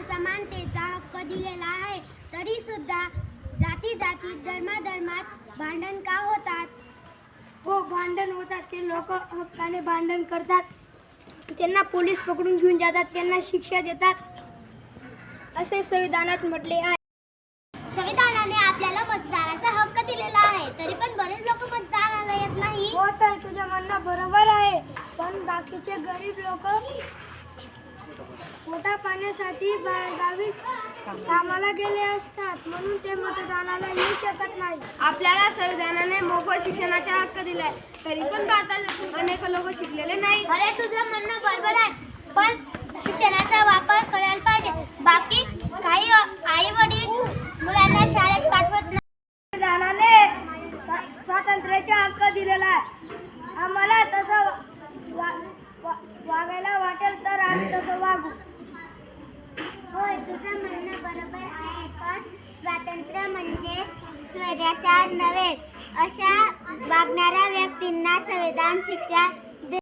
समानतेचा हक्क दिलेला आहे, तरी सुद्धा जाती धर्मात भांडण का होतात? हो, भांडण होतात. ते लोक हक्काने भांडण करतात. त्यांना पोलीस पकडून घेऊन जातात, त्यांना शिक्षा देतात, असे संविधानात म्हटले आहे. संविधानाने आपल्याला मतदानाचा हक्क दिलेला आहे, तरी पण बरेच लोक मतदानाला येत नाही. हो, तर तुझं म्हणणं बरोबर आहे, पण बाकीचे गरीब लोक पोटा पाण्यासाठी बाहेरगावी कामाला गेले असतात, म्हणून ते मतदानाला येऊ शकत नाही. आपल्याला संविधानाने मोफत शिक्षणाचा हक्क दिलाय, तरी पण भारतात अनेक लोक शिकलेले नाही. अरे, तुझं म्हणणं बरोबर आहे, पण शिक्षणाचा वापर करायला पाहिजे. बाकी काही आई वडील मुलांना शाळेत पाठवत नाही. संविधानाने स्वातंत्र्याचा हक्क दिलेला आहे. आम्हाला तसं वागायला वाटेल तर आम्ही तसं वागू. होय, तुझं म्हणणं बरोबर आहे, पण स्वातंत्र्य म्हणजे स्वैराचार नव्हे. अशा वागणाऱ्या व्यक्तींना संविधान शिक्षा